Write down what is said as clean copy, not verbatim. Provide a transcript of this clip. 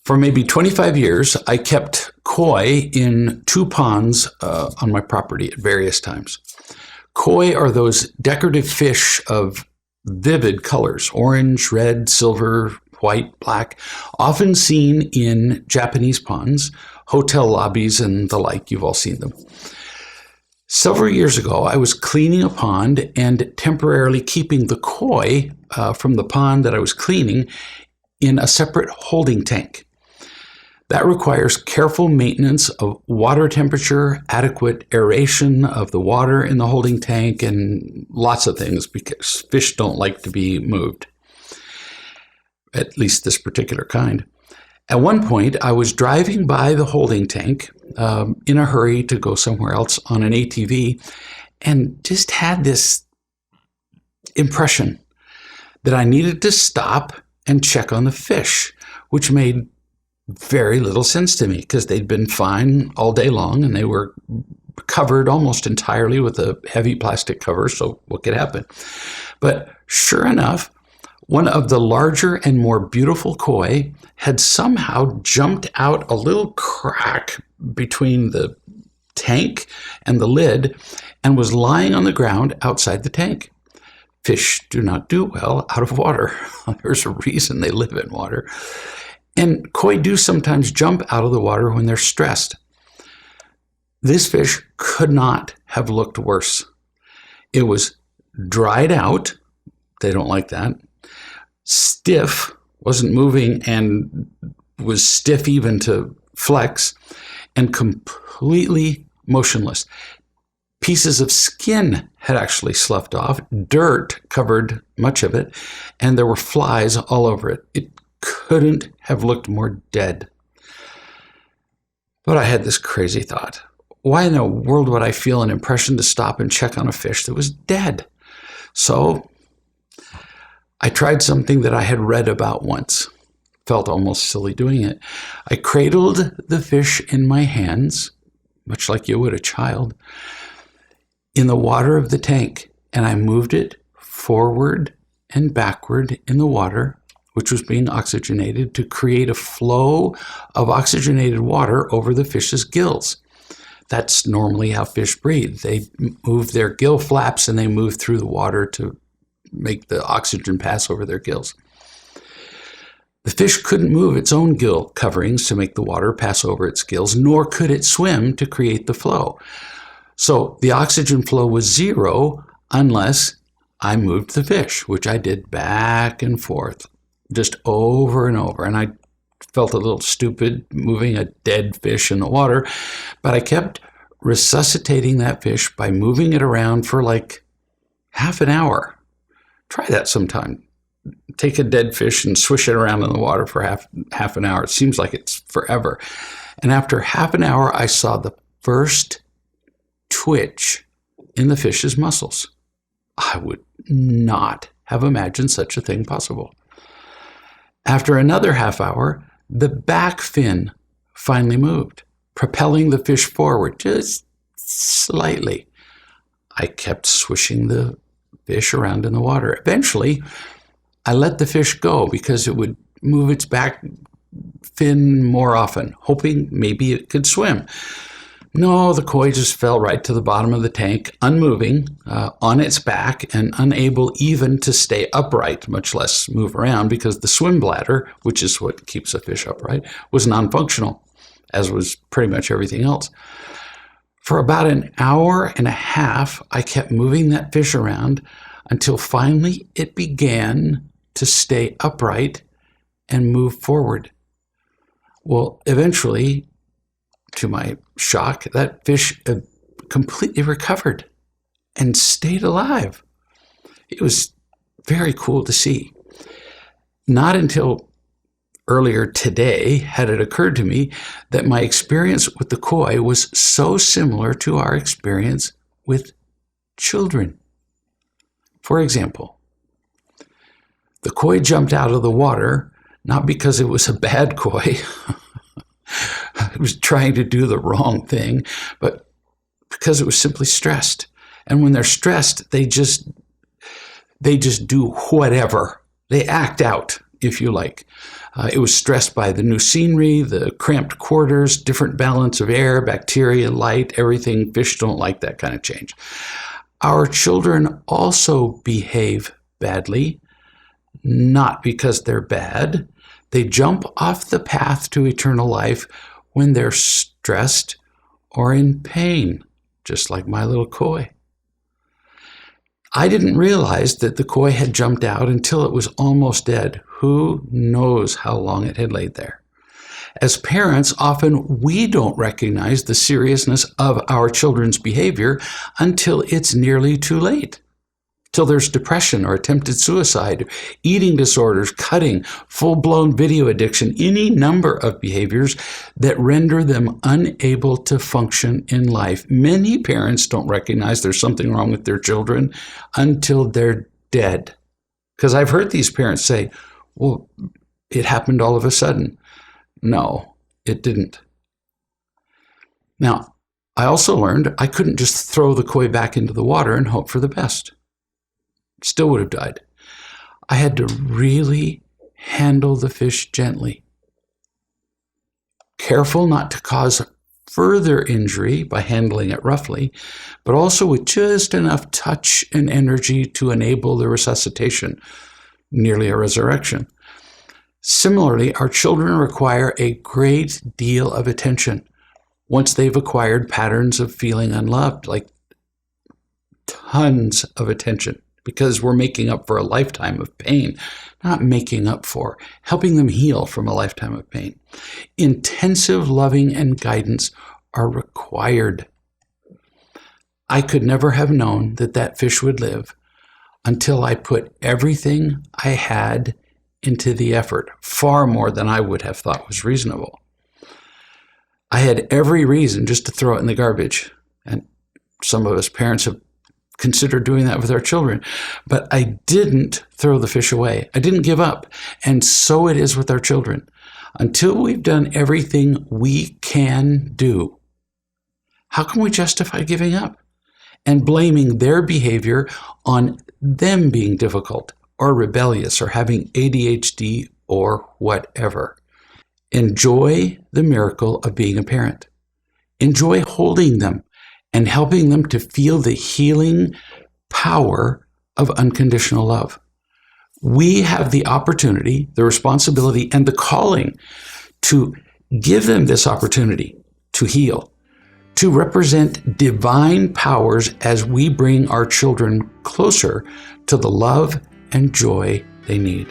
For maybe 25 years, I kept koi in 2 ponds on my property at various times. Koi are those decorative fish of vivid colors, orange, red, silver, white, black, often seen in Japanese ponds, hotel lobbies, and the like. You've all seen them. Several years ago, I was cleaning a pond and temporarily keeping the koi from the pond that I was cleaning in a separate holding tank. That requires careful maintenance of water temperature, adequate aeration of the water in the holding tank, and lots of things because fish don't like to be moved, at least this particular kind. At one point, I was driving by the holding tank in a hurry to go somewhere else on an ATV and just had this impression that I needed to stop and check on the fish, which made very little sense to me because they'd been fine all day long and they were covered almost entirely with a heavy plastic cover, so what could happen? But sure enough, one of the larger and more beautiful koi had somehow jumped out a little crack between the tank and the lid and was lying on the ground outside the tank. Fish do not do well out of water. There's a reason they live in water. And koi do sometimes jump out of the water when they're stressed. This fish could not have looked worse. It was dried out. They don't like that. Stiff, wasn't moving and was stiff even to flex, and completely motionless. Pieces of skin had actually sloughed off. Dirt covered much of it, and there were flies all over it. It couldn't have looked more dead. But I had this crazy thought. Why in the world would I feel an impression to stop and check on a fish that was dead? So I tried something that I had read about once. Felt almost silly doing it. I cradled the fish in my hands, much like you would a child, in the water of the tank, and I moved it forward and backward in the water, which was being oxygenated, to create a flow of oxygenated water over the fish's gills. That's normally how fish breathe. They move their gill flaps and they move through the water to make the oxygen pass over their gills. The fish couldn't move its own gill coverings to make the water pass over its gills, nor could it swim to create the flow. So the oxygen flow was zero unless I moved the fish, which I did back and forth, just over and over. And I felt a little stupid moving a dead fish in the water, but I kept resuscitating that fish by moving it around for like half an hour. Try that sometime. Take a dead fish and swish it around in the water for half an hour. It seems like it's forever. And after half an hour, I saw the first twitch in the fish's muscles. I would not have imagined such a thing possible. After another half hour, the back fin finally moved, propelling the fish forward just slightly. I kept swishing the fish around in the water. Eventually, I let the fish go because it would move its back fin more often, hoping maybe it could swim. No, the koi just fell right to the bottom of the tank, unmoving, on its back, and unable even to stay upright, much less move around, because the swim bladder, which is what keeps a fish upright, was non-functional, as was pretty much everything else. For about an hour and a half, I kept moving that fish around until finally it began to stay upright and move forward. Well, eventually, to my shock, that fish completely recovered and stayed alive. It was very cool to see. Not until earlier today had it occurred to me that my experience with the koi was so similar to our experience with children. For example, the koi jumped out of the water not because it was a bad koi, it was trying to do the wrong thing, but because it was simply stressed. And when they're stressed, they just do whatever. They act out. if you like. It was stressed by the new scenery, the cramped quarters, different balance of air, bacteria, light, everything. Fish don't like that kind of change. Our children also behave badly, not because they're bad. They jump off the path to eternal life when they're stressed or in pain, just like my little koi. I didn't realize that the koi had jumped out until it was almost dead. Who knows how long it had laid there? As parents, often we don't recognize the seriousness of our children's behavior until it's nearly too late. Till there's depression or attempted suicide, eating disorders, cutting, full-blown video addiction, any number of behaviors that render them unable to function in life. Many parents don't recognize there's something wrong with their children until they're dead. Because I've heard these parents say, well, it happened all of a sudden. No, it didn't. Now, I also learned I couldn't just throw the koi back into the water and hope for the best. Still would have died. I had to really handle the fish gently. Careful not to cause further injury by handling it roughly, but also with just enough touch and energy to enable the resuscitation, nearly a resurrection. Similarly, our children require a great deal of attention once they've acquired patterns of feeling unloved, like tons of attention. Because we're making up for a lifetime of pain, not making up for, helping them heal from a lifetime of pain. Intensive loving and guidance are required. I could never have known that that fish would live until I put everything I had into the effort, far more than I would have thought was reasonable. I had every reason just to throw it in the garbage, and some of us parents have consider doing that with our children. But I didn't throw the fish away. I didn't give up. And so it is with our children. Until we've done everything we can do, how can we justify giving up and blaming their behavior on them being difficult or rebellious or having ADHD or whatever? Enjoy the miracle of being a parent. Enjoy holding them and helping them to feel the healing power of unconditional love. We have the opportunity, the responsibility, and the calling to give them this opportunity to heal, to represent divine powers as we bring our children closer to the love and joy they need.